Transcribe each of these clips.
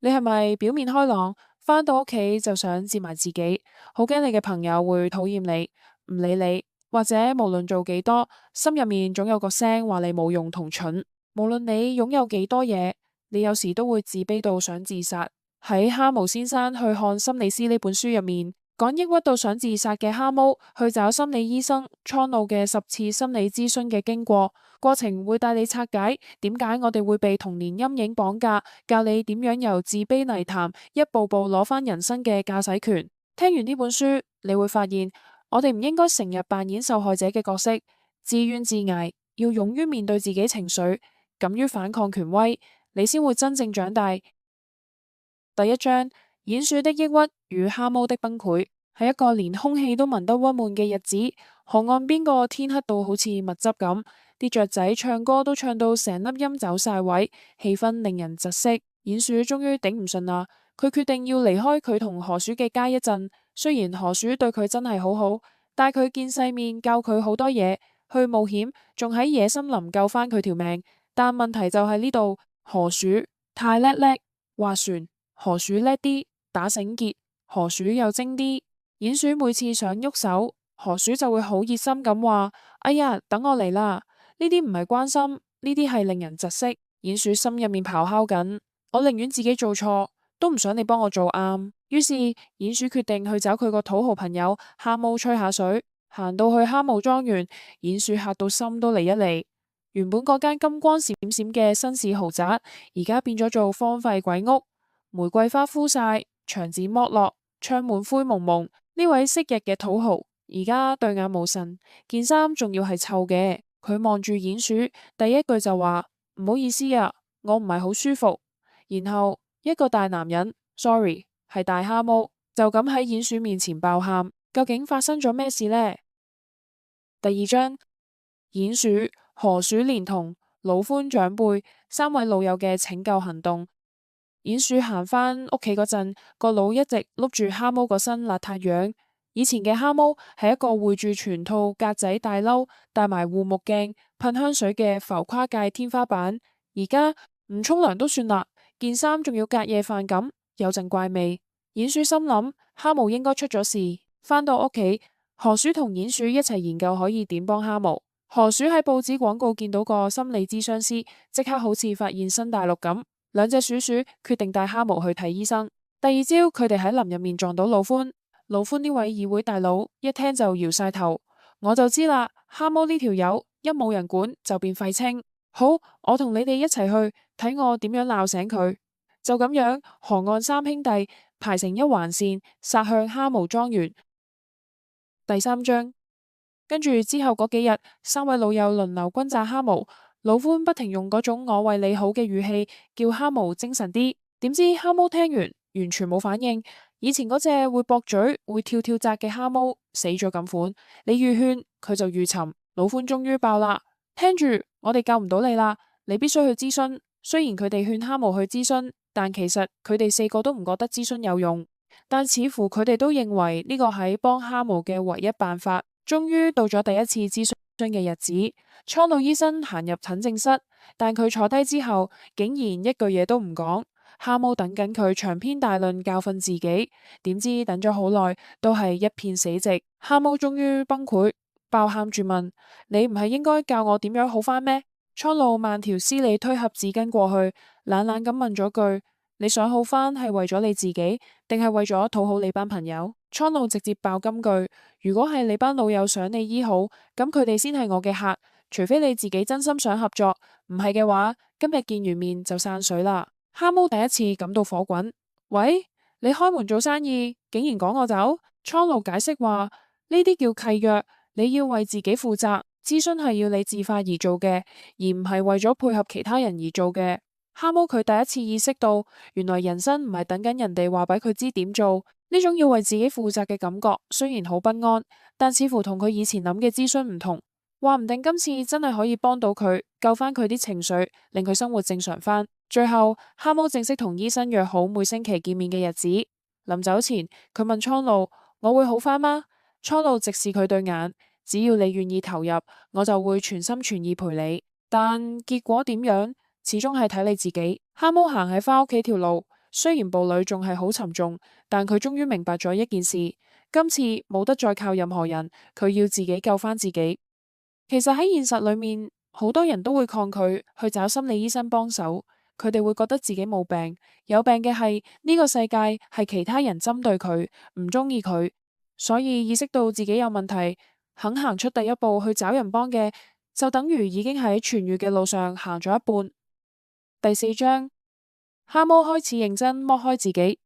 你係咪表面開朗，返到屋企就想接埋自己，好驚你嘅朋友會討厭你，唔理你，或者無論做幾多，心入面總有個聲話你冇用同蠢。無論你擁有幾多嘢，你有時都會自卑到想自殺。喺哈姆先生去看心理師呢本書入面，講抑鬱到想自殺嘅哈姆去找心理醫生蒼鷺嘅10次心理諮詢嘅經過。過程會帶你拆解點解我哋會被童年陰影綁架，教你點樣由自卑泥潭一步步攞返人生嘅駕駛權。聽完呢本書，你會發現我哋唔應該成日扮演受害者嘅角色，自怨自艾，要勇於面對自己情緒，敢於反抗權威，你先會真正長大。第一章：鼴鼠的抑鬱與蛤蟆的崩潰。係一個連空氣都聞得鬱悶嘅日子，河岸邊個天黑到好似墨汁咁，啲雀仔唱歌都唱到成粒音走晒位，氣氛令人窒息。鼴鼠終於頂唔順啦，佢決定要離開佢同河鼠嘅家一陣。雖然河鼠對佢真係好好，帶佢見世面，教佢好多嘢，去冒險，仲喺野森林救返佢條命。但問題就係呢度，河鼠太叻，划船。河鼠叻啲，打繩結，河鼠又精啲。鼴鼠每次想喐手，河鼠就會好熱心咁話：哎呀，等我嚟啦！呢啲唔係關心，呢啲係令人窒息。鼴鼠心入面咆哮緊：我寧願自己做錯，都唔想你幫我做啱。於是鼴鼠決定去找佢個土豪朋友蛤蟆吹下水。行到去蛤蟆莊園，鼴鼠嚇到心都離一離。原本嗰間金光閃閃嘅紳士豪宅，而家變咗做荒廢鬼屋。玫瑰花枯晒，牆紙剝落，窗門灰蒙蒙。呢位昔日嘅土豪，而家對眼無神，件衫仲要係臭嘅。佢望住鼴鼠，第一句就話：唔好意思啊，我唔係好舒服。然後一個大男人，sorry，係大蛤蟆，就咁喺鼴鼠面前爆喊。究竟發生咗咩事呢？第二章：鼴鼠、河鼠連同老獾長輩3位老友嘅拯救行動。鼴鼠行返屋企嗰陣，個腦一直碌住蛤蟆個身邋遢樣。以前嘅蛤蟆係一個會住全套格仔大褸、戴埋護目鏡、噴香水嘅浮誇界天花板。而家唔沖涼都算啦，件衫仲要隔夜飯咁，有陣怪味。鼴鼠心諗蛤蟆應該出咗事。返到屋企，河鼠同鼴鼠一齊研究可以點幫蛤蟆。河鼠喺報紙廣告見到個心理諮商師，即刻好似發現新大陸咁。兩隻鼠鼠決定帶蛤蟆去睇醫生。第二朝，佢哋喺林入面撞到老獾。老獾呢位議會大佬一聽就搖晒頭，我就知啦，蛤蟆呢條友一冇人管就變廢青。好，我同你哋一齊去睇我點樣鬧醒佢。就咁樣，河岸3兄弟排成一橫線，殺向蛤蟆莊園。第三章，跟住之後嗰幾日，3位老友輪流轟炸蛤蟆。老獾不停用嗰種我為你好嘅語氣叫蛤蟆精神啲，點知蛤蟆聽完完全冇反應。以前嗰隻會駁嘴、會跳跳扎嘅蛤蟆死咗咁款，你越勸佢就越沉。老獾終於爆啦，聽住，我哋救唔到你啦，你必須去諮詢。雖然佢哋勸蛤蟆去諮詢，但其實佢哋4個都唔覺得諮詢有用，但似乎佢哋都認為呢個係幫蛤蟆嘅唯一辦法。終於到咗第一次諮詢嘅日子，蒼鷺醫生行入診症室，但佢坐低之後，竟然一句嘢都唔講。蛤蟆等緊佢長篇大論教訓自己，點知等咗好耐，都係一片死寂。蛤蟆終於崩潰，爆喊住問：你唔係應該教我點樣好返咩？蒼鷺慢條斯理推盒紙巾過去，懶懶咁問咗句：你想好返係為咗你自己，定係為咗討好你班朋友？蒼鷺直接爆金句：如果係你班老友想你醫好，咁佢哋先係我嘅客，除非你自己真心想合作，唔係嘅話，今日見完面就散水啦。蛤蟆第一次感到火滾，喂，你開門做生意，竟然趕我走？蒼鷺解釋話：呢啲叫契約，你要為自己負責，諮詢係要你自發而做嘅，而唔係為咗配合其他人而做嘅。蛤蟆佢第一次意識到，原來人生唔係等緊人哋話俾佢知點做。呢種要為自己負責嘅感覺雖然好不安，但似乎同佢以前諗嘅諮詢唔同。話唔定今次真係可以幫到佢，救翻佢啲情緒，令佢生活正常翻。最後，蛤蟆正式同醫生約好每星期見面嘅日子。臨走前，佢問蒼鷺：我會好翻嗎？蒼鷺直視佢對眼：只要你願意投入，我就會全心全意陪你。但結果點樣，始終係睇你自己。蛤蟆行喺翻屋企條路，雖然步履仲係好沉重，但佢終於明白咗一件事，今次冇得再靠任何人，佢要自己救返自己。其實喺現實裏面，好多人都會抗拒去找心理醫生幫手，佢哋會覺得自己冇病，有病嘅係呢個世界係其他人針對佢，唔中意佢，所以意識到自己有問題，肯行出第一步去找人幫嘅，就等於已經喺痊愈嘅路上行咗一半。第四章，蛤蟆開始認真剝開自己。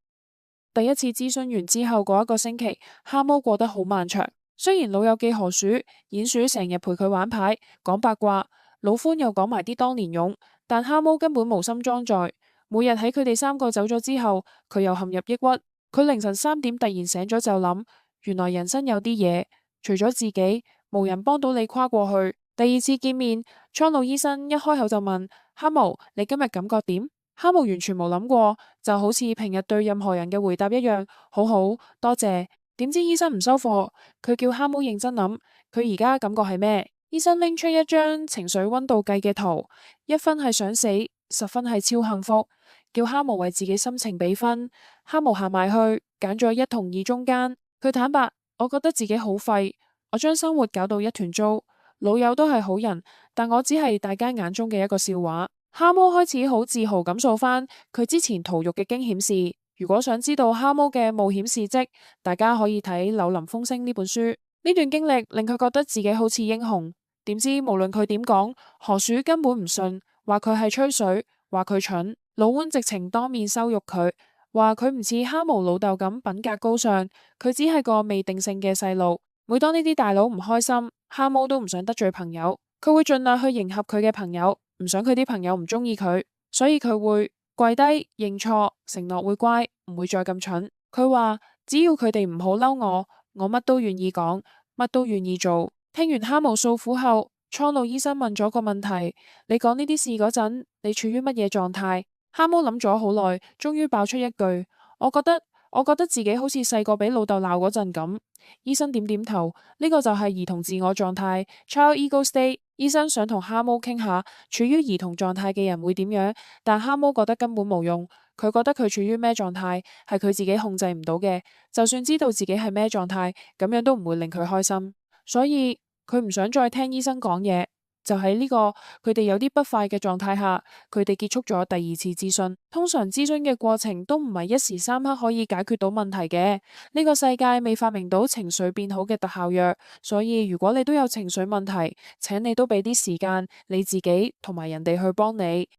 第一次諮詢完之後嗰一個星期，蛤蟆過得好漫長。雖然老友記河鼠、鼴鼠成日陪佢玩牌、講八卦，老獾又講埋啲當年勇，但蛤蟆根本無心裝載。每日喺佢哋三個走咗之後，佢又陷入抑鬱。佢凌晨3點突然醒咗就諗，原來人生有啲嘢，除咗自己，無人幫到你跨過去。第二次見面，蒼鷺醫生一開口就問蛤蟆：你今日感覺點？蛤蟆完全冇諗過，就好似平日對任何人嘅回答一樣，好好，多謝。點知醫生唔收貨，佢叫蛤蟆認真諗，佢而家感覺係咩？醫生拎出一張情緒溫度計嘅圖，1分係想死，10分係超幸福，叫蛤蟆為自己心情俾分。蛤蟆行埋去，揀咗1同2中間。佢坦白：我覺得自己好廢，我將生活搞到一團糟。老友都係好人，但我只係大家眼中嘅一個笑話。蛤蟆開始好自豪咁數返佢之前逃獄嘅驚險事。如果想知道蛤蟆嘅冒險事跡，大家可以睇《柳林風聲》呢本書。呢段經歷令佢覺得自己好似英雄。點知無論佢點講，河鼠根本唔信，話佢係吹水，話佢蠢。老獾直情當面羞辱佢，話佢唔似蛤蟆老豆咁品格高尚，佢只係個未定性嘅細路。每當呢啲大佬唔開心，蛤蟆都唔想得罪朋友，佢會盡量去迎合佢嘅朋友，唔想佢啲朋友唔中意佢，所以佢會跪低認錯，承諾會乖，唔會再咁蠢。佢話只要佢哋唔好嬲我乜都願意講，乜都願意做。聽完蛤蟆訴苦後，蒼鷺醫生問咗個問題：你講呢啲事嗰陣，你處於乜嘢狀態？蛤蟆諗咗好耐，終於爆出一句：我覺得自己好似細個俾老豆鬧嗰陣咁。醫生點點頭，呢個就係兒童自我狀態 （Child Ego State）。醫生想同蛤蟆傾下，處於兒童狀態嘅人會點樣，但蛤蟆覺得根本冇用。佢覺得佢處於咩狀態係佢自己控制唔到嘅，就算知道自己係咩狀態，咁樣都唔會令佢開心。所以佢唔想再聽醫生講嘢。就喺呢個佢哋有啲不快嘅狀態下，佢哋結束咗第二次諮詢。通常諮詢嘅過程都唔係一時三刻可以解決到問題嘅。呢個世界未發明到情緒變好嘅特效藥，所以如果你都有情緒問題，請你都俾啲時間你自己同埋人哋去幫你。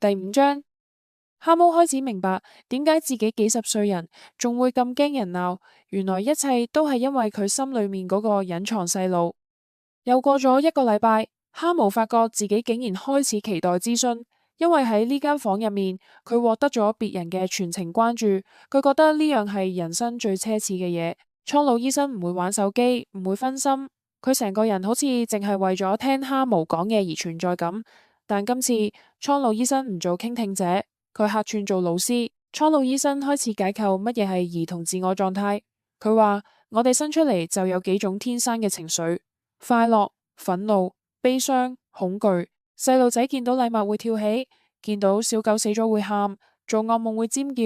第5章，蛤蟆開始明白點解自己幾十歲人仲會咁驚人鬧，原來一切都係因為佢心裏面嗰個隱藏細路。又過咗1個禮拜，蛤蟆發覺自己竟然開始期待諮詢，因為喺呢間房入面，佢獲得咗別人嘅全程關注，佢覺得呢樣係人生最奢侈嘅嘢。蒼鷺醫生唔會玩手機，唔會分心，佢成個人好似淨係為咗聽蛤蟆講嘢而存在咁。但今次蒼鷺醫生唔做傾聽者，佢客串做老師。蒼鷺醫生開始解構乜嘢係兒童自我狀態。佢話我哋生出嚟就有幾種天生嘅情緒。快樂、憤怒、悲傷、恐懼。細路仔見到禮物會跳起，見到小狗死咗會喊，做噩夢會尖叫。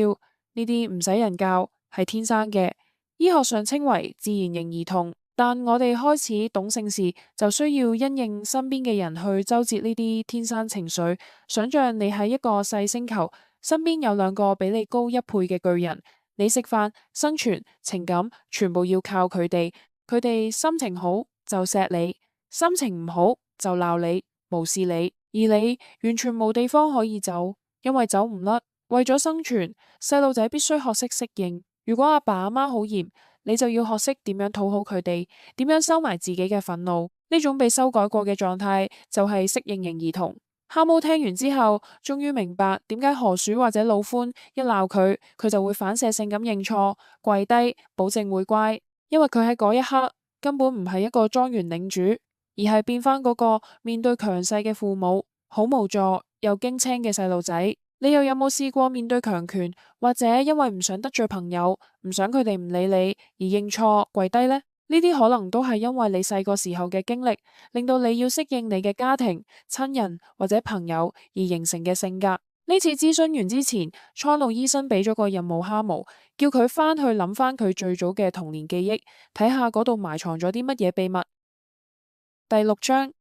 呢啲唔使人教，係天生嘅。醫學上稱為自然型兒童。但我哋開始懂性時，就需要因應身邊嘅人去周折呢啲天生情緒。想象你喺一個細星球，身邊有2個比你高1倍嘅巨人，你食飯、生存、情感，全部要靠佢哋。佢哋心情好就錫你，心情唔好就鬧你，無視你，而你完全冇地方可以走，因為走唔甩。為咗生存，細路仔必須學識適應。如果阿爸阿媽好嚴，你就要學識點樣討好佢哋，點樣收埋自己嘅憤怒。呢種被修改過嘅狀態就係適應型兒童。蛤蟆聽完之後，終於明白點解河鼠或者老獾一鬧佢，佢就會反射性咁認錯、跪低，保證會乖，因為佢喺嗰一刻根本唔係一個莊園領主，而係變返嗰個面對強勢嘅父母，好無助又驚青嘅細路仔。你又有冇試過面對強權，或者因為唔想得罪朋友，唔想佢哋唔理你而認錯跪低呢？呢啲可能都係因為你細個時候嘅經歷，令到你要適應你嘅家庭、親人或者朋友而形成嘅性格。呢次諮詢完之前，蒼鷺醫生俾咗個任務哈姆，叫佢返去諗返佢最早嘅童年記憶，睇下嗰度埋藏咗啲乜嘢秘密。第六章，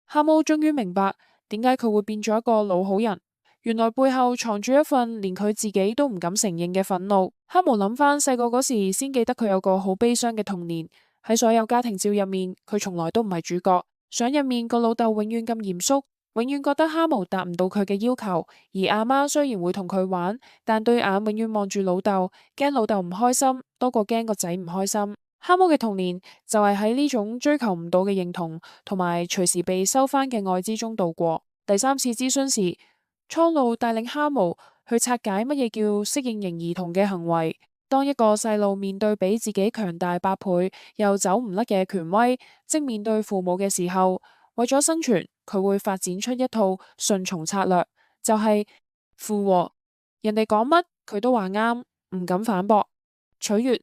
哈姆終於明白點解佢會變咗一個老好人，原來背後藏住一份連佢自己都唔敢承認嘅憤怒。哈姆諗返細個嗰時，先記得佢有個好悲傷嘅童年，喺所有家庭照入面，佢從來都唔係主角。相入面個老豆永遠咁嚴肅，永遠覺得哈姆達唔到佢嘅要求，而阿媽雖然會同佢玩，但對眼永遠望住老豆，驚老豆唔開心，多過驚個仔唔開心。哈姆嘅童年就係喺呢種追求唔到嘅認同，同埋隨時被收返嘅愛之中度過。第三次諮詢時，蒼鷺帶領哈姆去拆解乜嘢叫適應型兒童嘅行為。當一個細路面對比自己強大8倍又走唔甩嘅權威，即面對父母嘅時候，為咗生存，佢會發展出一套順從策略，就係附和，人哋講乜佢都話啱，唔敢反駁，取悅，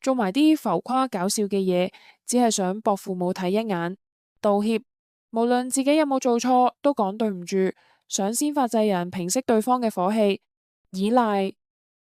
做埋啲浮誇搞笑嘅嘢，只係想博父母睇一眼，道歉，無論自己有冇做錯都講對唔住，想先發制人平息對方嘅火氣，依賴。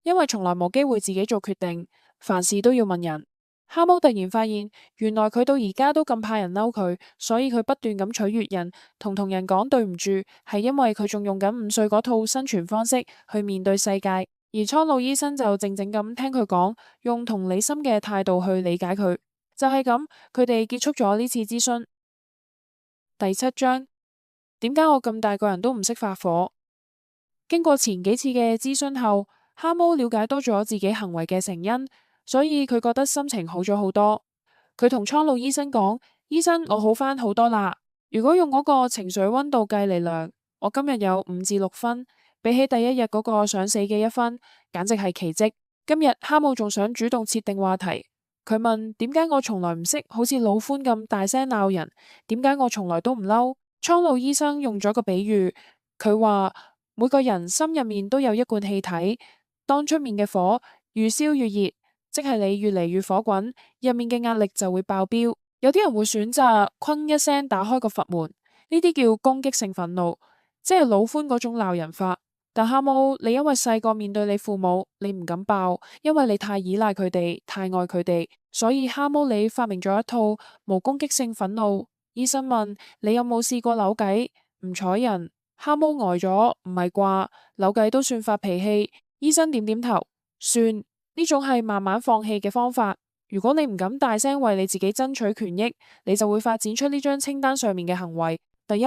因為從來冇機會自己做決定，凡事都要問人。哈姆突然發現，原來佢到而家都咁怕人嬲佢，所以佢不斷咁取悅人，同人講對唔住，係因為佢仲用緊5歲嗰套生存方式去面對世界。而蒼鷺醫生就靜靜咁聽佢講，用同理心嘅態度去理解佢。就係咁，佢哋結束咗呢次諮詢。第7章，點解我咁大個人都唔識發火？經過前幾次嘅諮詢後，哈姆了解多咗自己行為嘅成因，所以佢覺得心情好咗好多。佢同蒼鷺醫生講：醫生，我好返好多啦。如果用嗰個情緒溫度計嚟量，我今日有5至6分，比起第一日嗰個想死嘅1分，簡直係奇蹟。今日哈姆仲想主動設定話題，佢問：點解我從來唔識好似老獾咁大聲鬧人？點解我從來都唔嬲？蒼鷺醫生用咗個比喻，佢話每個人心入面都有一罐氣體。當出面嘅火越燒越熱，即係你越嚟越火滾，入面嘅壓力就會爆表。有啲人會選擇哐一聲打開個閥門，呢啲叫攻擊性憤怒，即係老獾嗰種鬧人法。但哈姆，你因為細個面對你父母，你唔敢爆，因為你太依賴佢哋，太愛佢哋，所以哈姆你發明咗一套無攻擊性憤怒。醫生問你有冇試過扭計，唔睬人？哈姆呆咗，唔係啩？扭計都算發脾氣？醫生點點頭，算，呢種係慢慢放棄嘅方法。如果你唔敢大聲為你自己爭取權益，你就會發展出呢張清單上面嘅行為。第一，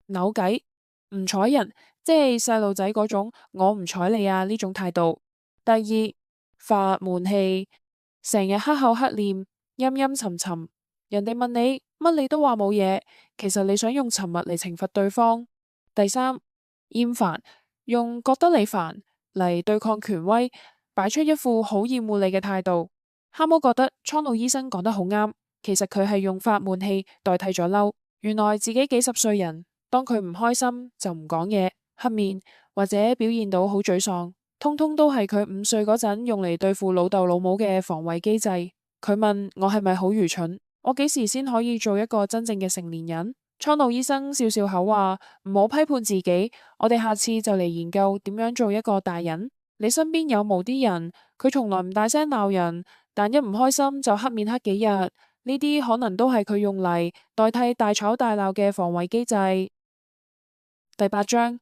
扭計，唔睬人，即係細路仔嗰種我唔睬你啊呢種態度。第二，發悶氣，成日黑口黑臉，陰陰沉沉，人哋問你乜你都話冇嘢，其實你想用沉默嚟懲罰對方。第三，厭煩，用覺得你煩嚟對抗權威，擺出一副好厭惡你嘅態度。哈姆覺得蒼鷺醫生講得好啱，其實佢係用發悶氣代替咗嬲。原來自己幾十歲人，當佢唔開心就唔講嘢、黑面或者表現到好沮喪，通通都係佢5歲嗰陣用嚟對付老豆老母嘅防衛機制。佢問我係咪好愚蠢？我幾時先可以做一個真正嘅成年人？蒼鷺醫生笑笑口話：唔好批判自己，我哋下次就嚟研究點樣做一個大人。你身邊有冇啲人，佢從來唔大聲鬧人，但一唔開心就黑面黑幾日？呢啲可能都係佢用嚟代替大吵大鬧嘅防衛機制。第8章，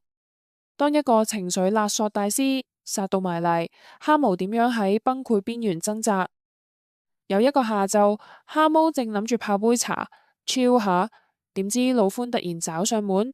當一個情緒勒索大師殺到埋嚟，哈姆點樣喺崩潰邊緣掙扎？有一個下晝，哈姆正諗住泡杯茶，chill下。點知老獾突然找上門，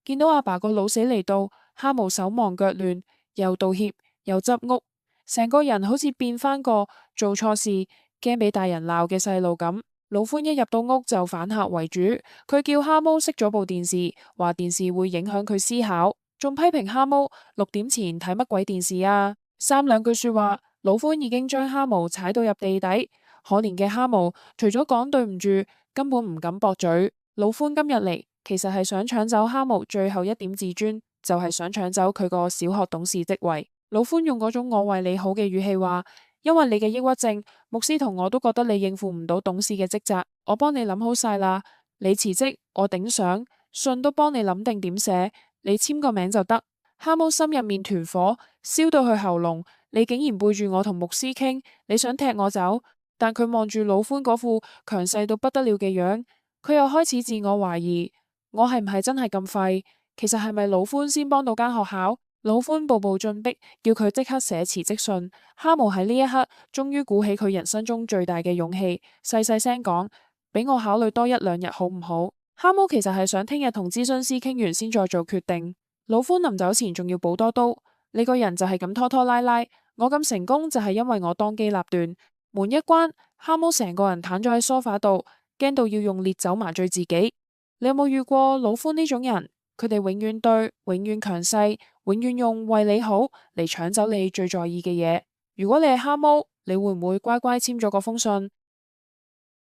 見到阿爸個老死嚟到，哈姆手忙腳亂，又道歉又執屋，成個人好似變返個做錯事驚俾大人鬧嘅細路咁。老獾一入到屋就反客為主，佢叫哈姆熄咗部電視，話電視會影響佢思考，仲批評哈姆6點前睇乜鬼電視啊，3兩句說話，老獾已經將哈姆踩到入地底。可憐嘅哈姆除咗講對唔住，根本唔敢駁嘴。老獾今日嚟，其實係想搶走哈姆最後一點自尊，就係想搶走佢個小學董事職位。老獾用嗰種我為你好嘅語氣話：因為你嘅抑鬱症，牧師同我都覺得你應付唔到董事嘅職責，我幫你諗好晒啦。你辭職，我頂上，信都幫你諗定點寫，你簽個名就得。蛤蟆心入面團火，燒到去喉嚨。你竟然背住我同牧師傾，你想踢我走？但佢望住老歡嗰副強勢到不得了嘅樣，佢又開始自我懷疑，我係唔係真係咁廢？其實係咪老歡先幫到間學校？老歡步步進逼，叫佢即刻寫辭職信。蛤蟆喺呢一刻終於鼓起佢人生中最大嘅勇氣，細細聲講：俾我考慮多一兩日好唔好？蛤蟆其實係想聽日同諮詢師傾完先再做決定。老歡臨走前仲要補多刀：你個人就係咁拖拖拉拉，我咁成功就係因為我當機立斷。門一關，蛤蟆成個人癱咗喺梳化度，驚到要用烈酒麻醉自己。你有冇遇過老歡呢種人？佢哋永遠對，永遠強勢，永遠用為你好嚟搶走你最在意嘅嘢。如果你係蛤蟆，你會唔會乖乖簽咗嗰封信？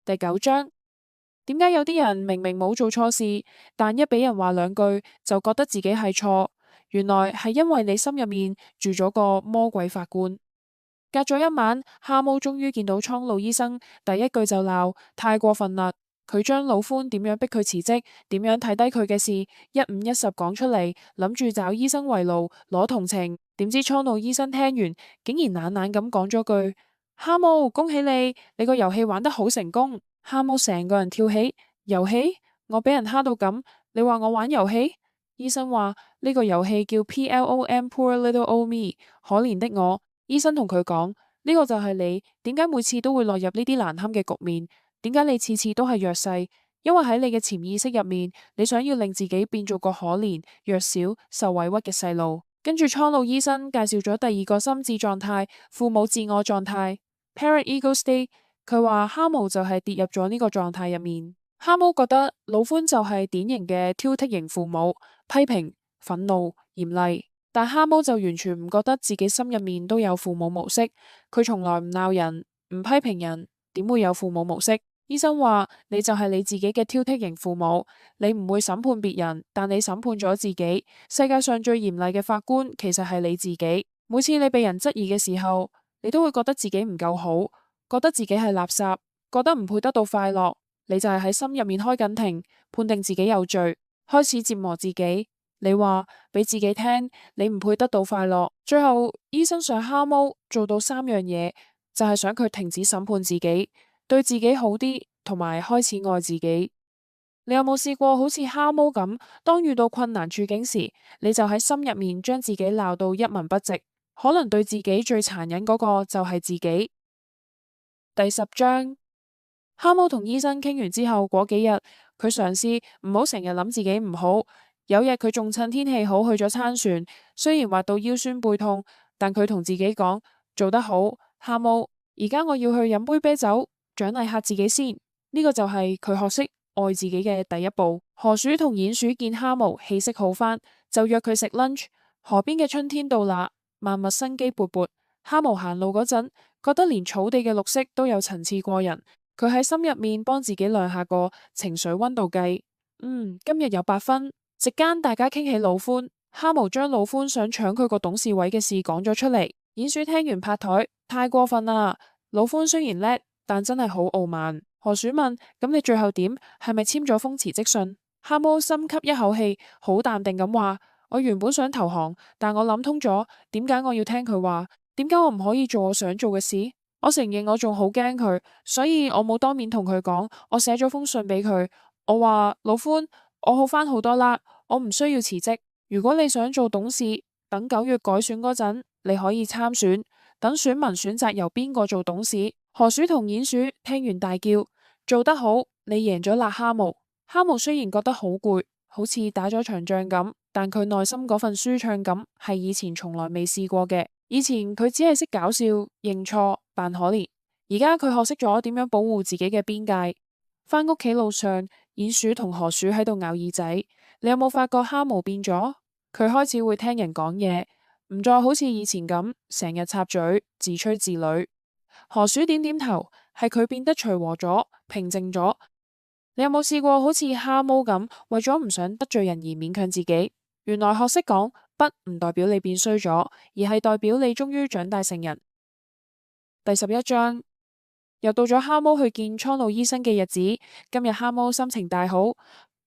第9章，點解有啲人明明冇做錯事，但一俾人話兩句就覺得自己係錯？原來係因為你心入面住咗個魔鬼法官。隔咗一晚，蛤蟆終於見到蒼鷺醫生，第一句就鬧：太過分啦！佢將老歡點樣逼佢辭職，點樣睇低佢嘅事，一五一十講出嚟，諗住找醫生為奴，攞同情。點知蒼鷺醫生聽完，竟然懶懶咁講咗句：蛤蟆，恭喜你，你個遊戲玩得好成功。蛤蟆成個人跳起：遊戲？我俾人蝦到咁，你話我玩遊戲？醫生話呢個遊戲叫 PLOM Poor Little Old Me，可憐的我。醫生同佢講：呢個就係你，點解每次都會落入呢啲難堪嘅局面？點解你次次都係弱勢？因為喺你嘅潛意識入面，你想要令自己變做個可憐、弱小、受委屈嘅細路。跟住蒼鷺醫生介紹咗第二個心智狀態——父母自我狀態 （Parent Ego State）。佢話蛤蟆就係跌入咗呢個狀態入面。蛤蟆覺得老歡就係典型嘅挑剔型父母，批評、憤怒、嚴厲。但蛤蟆就完全唔覺得自己心入面都有父母模式，佢從來唔鬧人，唔批評人，點會有父母模式？醫生話你就係你自己嘅挑剔型父母，你唔會審判別人，但你審判咗自己。世界上最嚴厲嘅法官其實係你自己。每次你被人質疑嘅時候，你都會覺得自己唔夠好，覺得自己係垃圾，覺得唔配得到快樂，你就係喺心入面開緊庭，判定自己有罪，開始折磨自己。你話俾自己聽，你唔配得到快樂。最後醫生想蛤蟆做到3樣嘢，就係想佢停止審判自己，對自己好啲，同埋開始愛自己。你有冇試過好似蛤蟆咁，當遇到困難處境時，你就喺心入面將自己鬧到一文不值？可能對自己最殘忍嗰個就係自己。第10章，蛤蟆同醫生傾完之後，嗰幾日佢嘗試唔好成日諗自己唔好。有日佢仲趁天氣好去咗撐船，雖然滑到腰酸背痛，但佢同自己講：做得好，蛤蟆，而家我要去飲杯啤酒，獎勵下自己先。呢個就係佢學識愛自己嘅第一步。河鼠同鼴鼠見蛤蟆氣息好返，就約佢食 lunch。河邊嘅春天到啦，萬物生機勃勃。蛤蟆行路嗰陣，覺得連草地嘅綠色都有層次過人。佢喺心入面幫自己量下個情緒溫度計，今日有8分。席間大家傾起老歡，蛤蟆將老歡想搶佢個董事位嘅事講咗出嚟。鼴鼠聽完拍台：太過分啦！老歡雖然叻，但真係好傲慢。河鼠問：咁你最後點？係咪簽咗封辭職信？蛤蟆深吸一口氣，好淡定咁話：我原本想投降，但我諗通咗，點解我要聽佢話？點解我唔可以做我想做嘅事？我承認我仲好驚佢，所以我冇當面同佢講，我寫咗封信俾佢，我話：老歡，我好返好多啦，我唔需要辭職。如果你想做董事，等9月改選嗰陣，你可以參選，等選民選擇由邊個做董事。河鼠同鼴鼠聽完大叫：做得好，你贏咗啦！蛤蟆。蛤蟆雖然覺得好攰，好似打咗場仗咁，但佢內心嗰份舒暢感係以前從來未試過嘅。以前佢只係識搞笑、認錯、扮可憐，而家佢學識咗點樣保護自己嘅邊界。返屋企路上，鼴鼠同河鼠喺度咬耳仔。你有冇發覺蛤蟆變咗？佢開始會聽人講嘢，唔再好似以前咁成日插嘴、自吹自擂。河鼠點點頭，係佢變得隨和咗、平靜咗。你有冇試過好似蛤蟆咁，為咗唔想得罪人而勉強自己？原來學識講不唔代表你變衰咗，而係代表你終於長大成人。第11章，又到咗蛤蟆去見蒼鷺醫生嘅日子。今日蛤蟆心情大好，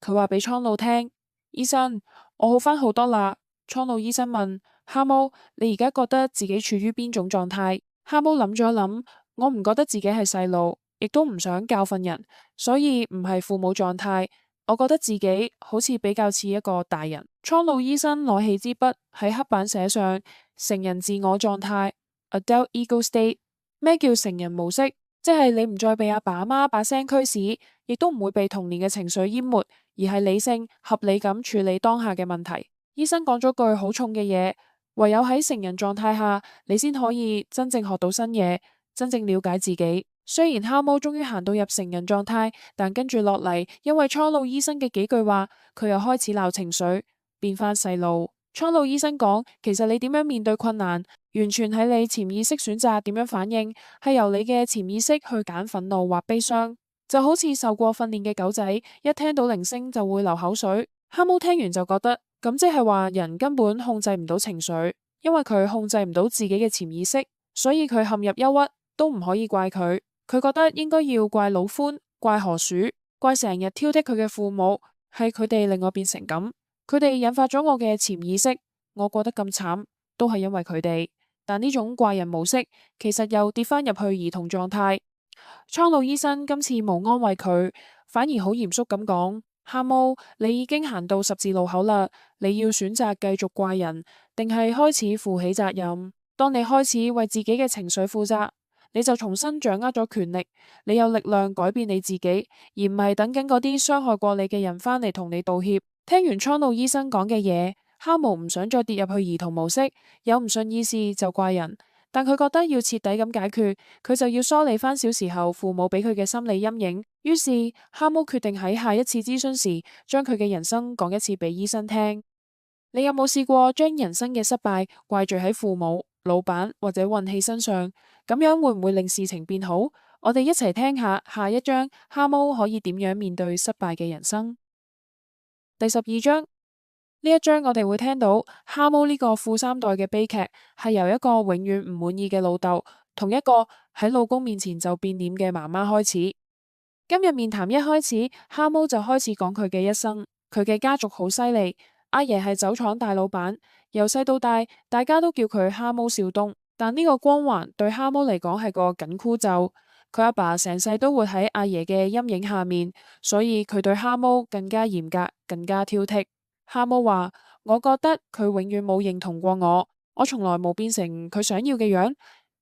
佢話俾蒼鷺聽：醫生，我好返好多啦，蒼鷺醫生問蛤蟆：你而家覺得自己處於邊種狀態？蛤蟆諗咗諗，我唔覺得自己係細路，亦都唔想教訓人，所以唔係父母狀態。我覺得自己好似比較似一個大人。蒼鷺醫生攞起支筆喺黑板寫上成人自我狀態 （adult ego state）。咩叫成人模式？即係你唔再被阿爸阿媽把聲驅使，亦都唔會被童年嘅情緒淹沒，而係理性合理咁處理當下嘅問題。醫生講咗句好重嘅嘢，唯有喺成人狀態下，你先可以真正學到新嘢，真正了解自己。雖然蛤蟆終於行到入成人狀態，但跟住落嚟，因為蒼鷺醫生嘅幾句話，佢又開始鬧情緒，變翻細路。蒼鷺醫生講，其實你點樣面對困難，完全係你潛意識選擇點樣反應，係由你嘅潛意識去揀憤怒或悲傷。就好似受過訓練嘅狗仔，一聽到鈴聲就會流口水。蛤蟆聽完就覺得，咁即係話人根本控制唔到情緒，因為佢控制唔到自己嘅潛意識，所以佢陷入憂鬱，都唔可以怪佢。佢覺得應該要怪老獾、怪河鼠、怪成日挑剔佢嘅父母，係佢哋令我變成咁，佢哋引發咗我嘅潛意識，我過得咁慘，都係因為佢哋。但呢種怪人模式，其實又跌翻入去兒童狀態。蒼鷺醫生今次冇安慰佢，反而好嚴肅咁講：蛤蟆，你已經行到十字路口啦，你要選擇繼續怪人，定係開始負起責任？當你開始為自己嘅情緒負責，你就重新掌握咗權力，你有力量改變你自己，而唔係等緊嗰啲傷害過你嘅人返嚟同你道歉。聽完蒼鷺醫生講嘅嘢，蛤蟆唔想再跌入去兒童模式，有唔順意事就怪人，但佢覺得要徹底咁解決，佢就要梳理翻小時候父母俾佢嘅心理陰影。於是蛤蟆決定喺下一次諮詢時，將佢嘅人生講一次俾醫生聽。你有冇試過將人生嘅失敗怪罪喺父母、老闆或者運氣身上？咁樣會唔會令事情變好？我哋一齊聽下下一章，蛤蟆可以點樣面對失敗嘅人生。第12章，呢一章我哋會聽到蛤蟆呢個富三代嘅悲劇，係由一個永遠唔滿意嘅老豆，同一個喺老公面前就變臉嘅媽媽開始。今日面談一開始，蛤蟆就開始講佢嘅一生。佢嘅家族好犀利，阿爺係酒廠大老闆，由細到大大家都叫佢蛤蟆少東。但呢個光環對蛤蟆嚟講係個緊箍咒。佢阿爸成世都活喺阿爺嘅陰影下面，所以佢對蛤蟆更加嚴格，更加挑剔。蛤蟆話：我覺得佢永遠冇認同過我從來冇變成佢想要嘅樣。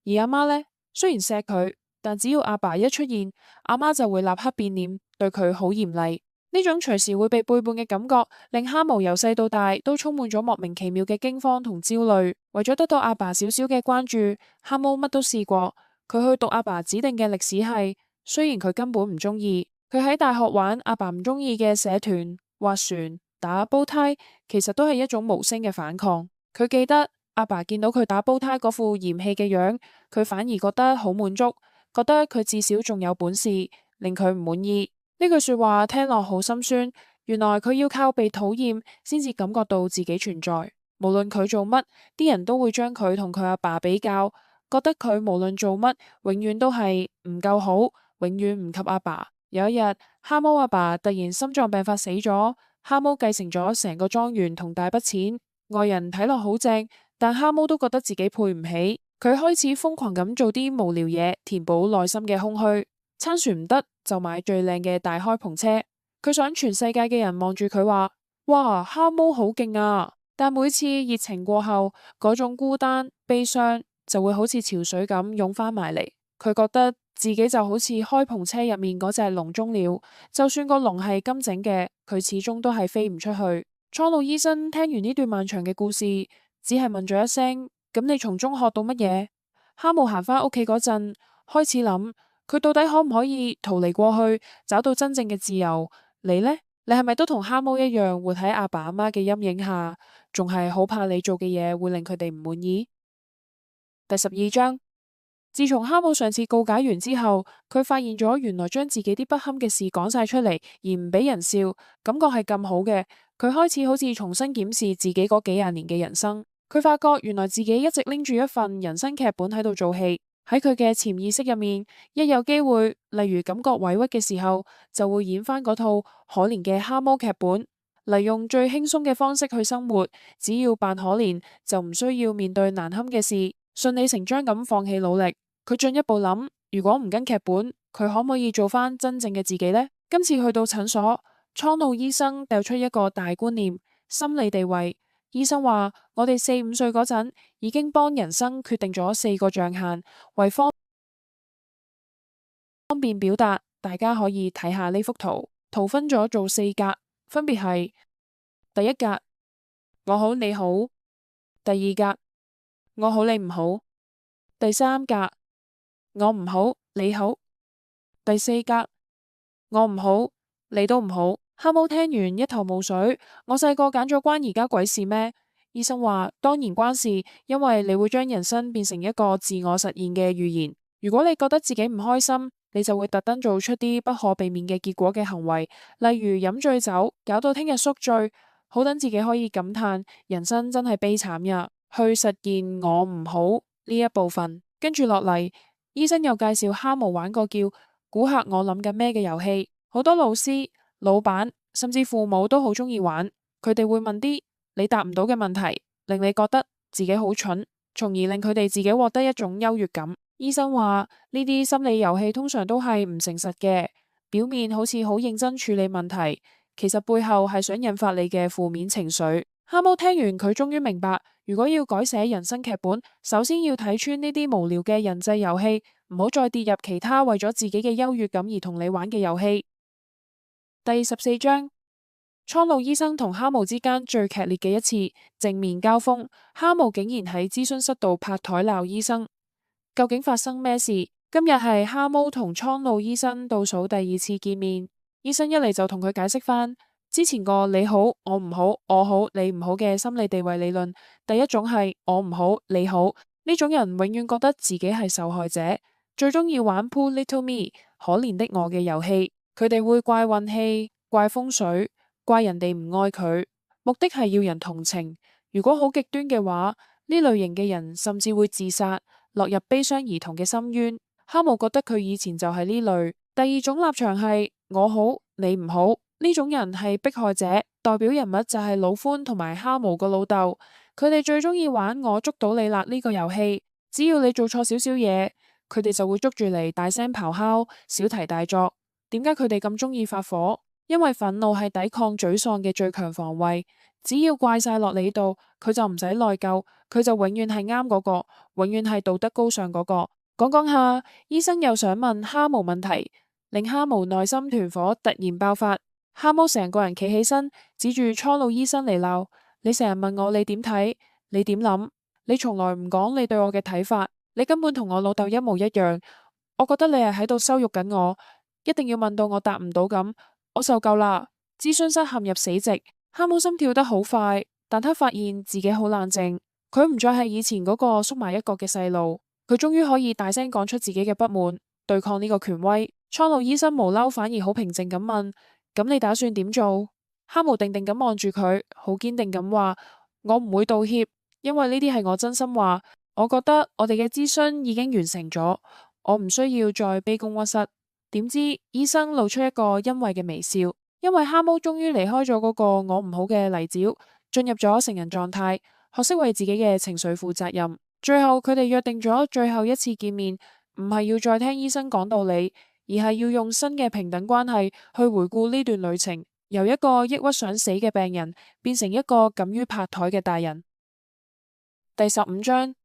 而阿媽呢，雖然錫佢，但只要阿爸一出現，阿媽就會立刻變臉，對佢好嚴厲。呢種隨時會被背叛嘅感覺，令蛤蟆由細到大都充滿咗莫名其妙嘅驚慌同焦慮。為咗得到阿爸少少嘅關注，蛤蟆乜都試過。佢去讀阿爸指定嘅歷史系，雖然佢根本唔中意。佢喺大學玩阿爸唔中意嘅社團、划船、打煲呔，其實都係一種無聲嘅反抗。佢記得阿爸見到佢打煲呔嗰副嫌棄嘅樣，佢反而覺得好滿足，覺得佢至少仲有本事，令佢唔滿意。呢句說話聽落好心酸，原來佢要靠被討厭先至感覺到自己存在。無論佢做乜，啲人都會將佢同佢阿爸比較，覺得佢無論做乜，永遠都係唔夠好，永遠唔及阿爸。有一日，蛤蟆阿爸突然心臟病發死咗，蛤蟆繼承咗成個莊園同大筆錢，外人睇落好正，但蛤蟆都覺得自己配唔起。佢開始瘋狂咁做啲無聊嘢，填補內心嘅空虛。撐船唔得就買最靚嘅大開篷車，佢想全世界嘅人望住佢話：哇，蛤蟆好勁啊！但每次熱情過後，嗰種孤單、悲傷就會好似潮水咁湧翻埋嚟。佢覺得自己就好似開篷車入面嗰隻籠中鳥，就算個籠係金整嘅，佢始終都係飛唔出去。蒼鷺醫生聽完呢段漫長嘅故事，只係問咗一聲：咁你從中學到乜嘢？蛤蟆行返屋企嗰陣，開始諗。佢到底可唔可以逃離過去，找到真正嘅自由？你呢？你係咪都同蛤蟆一樣活喺阿爸阿媽嘅陰影下，仲係好怕你做嘅嘢會令佢哋唔滿意？第12章，自從蛤蟆上次告解完之後，佢發現咗原來將自己啲不堪嘅事講晒出嚟，而唔俾人笑，感覺係咁好嘅。佢開始好似重新檢視自己嗰幾廿年嘅人生，佢發覺原來自己一直拎住一份人生劇本喺度做戲。喺佢嘅潛意識入面，一有機會，例如感覺委屈嘅時候，就會演翻嗰套可憐嘅蛤蟆劇本。嚟用最輕鬆嘅方式去生活，只要扮可憐就唔需要面對難堪嘅事，順理成章咁放棄努力。佢進一步諗，如果唔跟劇本，佢可唔可以做翻真正嘅自己呢？今次去到診所，蒼鷺醫生掉出一個大觀念：心理地位。醫生話，我哋4、5歲嗰陣已經幫人生決定咗4個象限，為方便表達，大家可以睇下呢幅圖。圖分咗做4格，分別係第一格，我好你好；第二格，我好你唔好；第三格，我唔好你好；第四格，我唔好你都唔好。蛤蟆聽完一頭霧水，我細個揀咗關而家鬼事咩？醫生話當然關事，因為你會將人生變成一個自我實現嘅預言。如果你覺得自己唔開心，你就會特登做出啲不可避免嘅結果嘅行為，例如飲醉酒，搞到聽日宿醉，好等自己可以感嘆人生真係悲慘呀，去實現我唔好呢一部分。跟住落嚟，醫生又介紹蛤蟆玩個叫估下我諗緊咩嘅遊戲，好多老師、老闆甚至父母都好鍾意玩。佢哋會問啲你答唔到嘅問題，令你覺得自己好蠢，從而令佢哋自己獲得一種優越感。醫生話呢啲心理遊戲通常都係唔誠實嘅，表面好似好認真處理問題，其實背後係想引發你嘅負面情緒。蛤蟆聽完，佢終於明白，如果要改寫人生劇本，首先要睇穿呢啲無聊嘅人際遊戲，唔好再跌入其他為咗自己嘅優越感而同你玩嘅遊戲。第14章，蒼鷺醫生同蛤蟆之間最劇烈嘅一次正面交鋒，蛤蟆竟然喺諮詢室度拍台鬧醫生。究竟發生咩事？今日係蛤蟆同蒼鷺醫生倒數第2次見面，醫生一嚟就同佢解釋翻之前個你好我唔好我好你唔好嘅心理地位理論。第一種係我唔好你好，呢種人永遠覺得自己係受害者，最中意玩 Poor Little Me 可憐的我嘅遊戲。佢哋會怪運氣、怪風水、怪人哋唔愛佢，目的係要人同情。如果好極端嘅話，呢類型嘅人甚至會自殺，落入悲傷兒童嘅深淵。蛤蟆覺得佢以前就係呢類。第二種立場係我好你唔好，呢種人係迫害者，代表人物就係老歡同埋蛤蟆個老豆。佢哋最中意玩我捉到你啦呢個遊戲，只要你做錯少少嘢，佢哋就會捉住嚟大聲咆哮、小題大作。點解佢哋咁中意發火？因為憤怒係抵抗沮喪嘅最強防衛，只要怪晒落你度，佢就唔使內疚，佢就永遠係啱嗰個，永遠係道德高尚嗰個。講講下，醫生又想問蛤蟆問題，令蛤蟆內心團火突然爆發。蛤蟆成個人企起身，指住蒼鷺醫生嚟鬧：你成日問我你點睇，你點諗，你從來唔講你對我嘅睇法，你根本同我老豆一模一樣。我覺得你係喺度羞辱緊我，一定要問到我答唔到咁，我受夠啦。諮詢室陷入死寂，蛤蟆心跳得好快，但他發現自己好冷靜，佢唔再係以前嗰個縮埋一角嘅細路。佢終於可以大聲講出自己嘅不滿，對抗呢個權威。蒼鷺醫生無嬲，反而好平靜咁問：咁你打算點做？蛤蟆定定咁望住佢，好堅定咁話：我唔會道歉，因為呢啲係我真心話。我覺得我哋嘅諮詢已經完成咗，我唔需要再卑躬屈膝。點知醫生露出一個欣慰嘅微笑，因為蛤蟆終於離開咗嗰個我唔好嘅泥沼，進入咗成人狀態，學識為自己嘅情緒負責任。最後佢哋約定咗最後一次見面，唔係要再聽醫生講道理，而係要用新嘅平等關係去回顧呢段旅程，由一個抑鬱想死嘅病人變成一個敢於拍台嘅大人。第15章，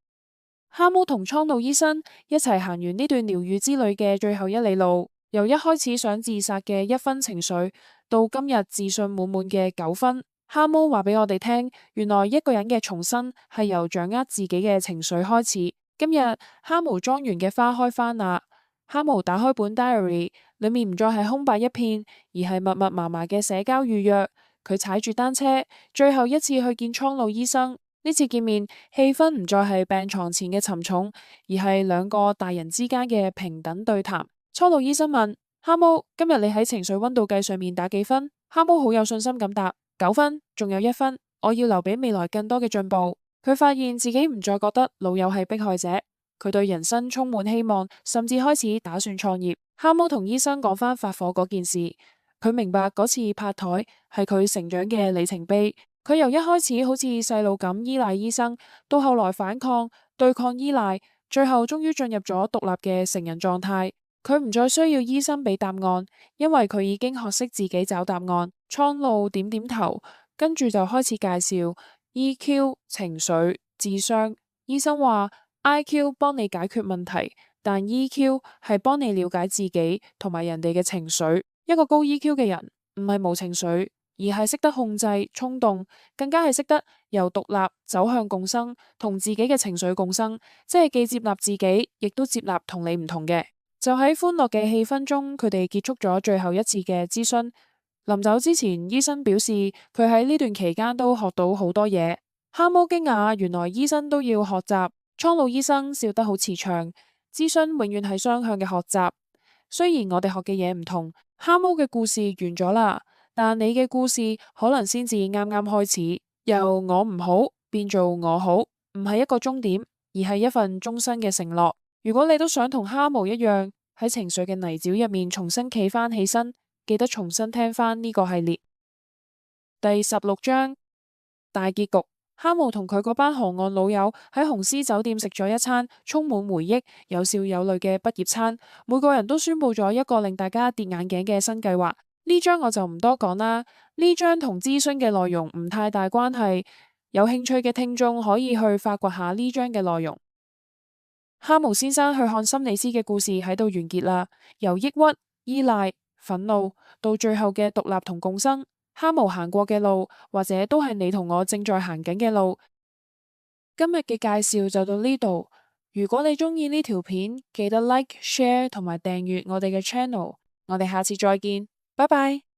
蛤蟆同蒼鷺醫生一齊行完呢段療癒之旅嘅最後一里路，由一開始想自殺嘅1分情緒，到今日自信滿滿嘅9分。蛤蟆話俾我哋聽，原來一個人嘅重生係由掌握自己嘅情緒開始。今日蛤蟆莊園嘅花開返啦，蛤蟆打開本 diary， 裏面唔再係空白一片，而係密密麻麻嘅社交預約。佢踩住單車，最後一次去見蒼鷺醫生。呢次見面氣氛唔再係病床前嘅沉重，而係兩個大人之間嘅平等對談。蒼鷺醫生問蛤蟆：今日你喺情緒溫度計上面打幾分？蛤蟆好有信心咁答：9分，仲有1分，我要留俾未來更多嘅進步。佢發現自己唔再覺得老友係迫害者，佢對人生充滿希望，甚至開始打算創業。蛤蟆同醫生講返發火嗰件事，佢明白嗰次拍台係佢成長嘅里程碑。佢由一開始好似細路咁依賴醫生，到後來反抗、對抗依賴，最後終於進入咗獨立嘅成人狀態。佢唔再需要醫生俾答案，因為佢已經學識自己找答案。蒼鷺點點頭，跟住就開始介紹 EQ、情緒、智商。醫生話 IQ 幫你解決問題，但 EQ 係幫你了解自己同埋人哋嘅情緒。一個高 EQ 嘅人唔係冇情緒，而係識得控制衝動，更加係識得由獨立走向共生，同自己嘅情緒共生，即係既接納自己，亦都接納同你唔同嘅。就喺歡樂嘅氣氛中，佢哋結束咗最後一次嘅諮詢。臨走之前，醫生表示佢喺呢段期間都學到好多嘢。蛤蟆驚訝，原來醫生都要學習。蒼鷺醫生笑得好慈祥。諮詢永遠係雙向嘅學習，雖然我哋學嘅嘢唔同。蛤蟆嘅故事完咗啦，但你嘅故事可能先至啱啱開始。由我唔好變做我好，唔係一個終點，而係一份終身嘅承諾。如果你都想同蛤蟆一樣喺情緒嘅泥沼入面重新企翻起身，記得重新聽翻呢個系列。第16章大結局。蛤蟆同佢嗰班河岸老友喺紅獅酒店食咗一餐充滿回憶、有笑有淚嘅畢業餐，每個人都宣布咗一個令大家跌眼鏡嘅新計劃。呢章我就唔多講啦，呢章同諮詢嘅內容唔太大關係，有興趣嘅聽眾可以去發掘下呢章嘅內容。蛤蟆先生去看心理師嘅故事喺度完結啦，由抑鬱、依賴、憤怒到最後嘅獨立同共生。蛤蟆行過嘅路，或者都係你同我正在行緊嘅路。今日嘅介紹就到呢度。如果你鍾意呢條片，記得 like、share 同埋訂閱我哋嘅 channel。我哋下次再見，拜拜。